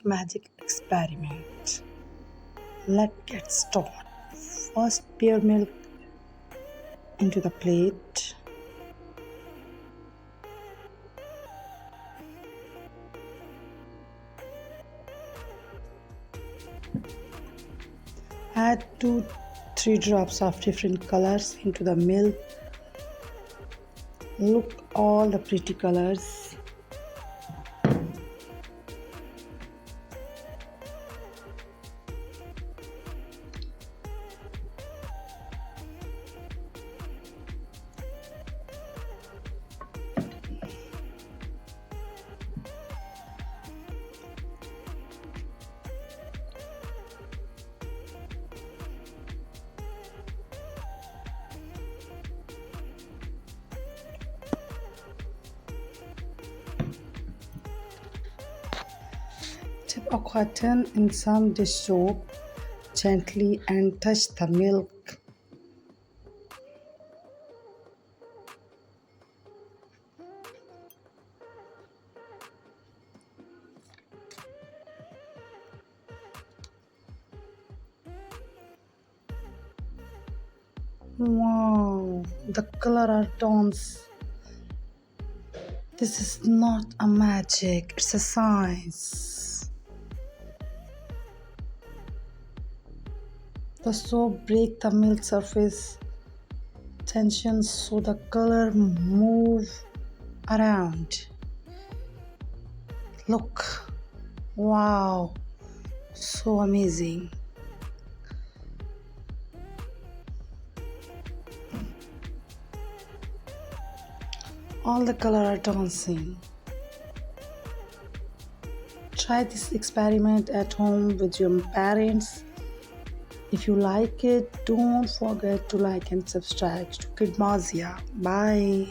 magic experiment. Let's get started. First, pour milk into the plate. Add 2-3 drops of different colors into the milk. Look all the pretty colors. Dip a cotton in some dish soap gently and touch the milk. Wow, the color are tones. This is not a magic, it's a science. The soap break the milk surface tension so the color move around. Look, wow, so amazing. All the color are dancing. Try this experiment at home with your parents. If you like it, don't forget to like and subscribe to KiDzMaZiA. Bye.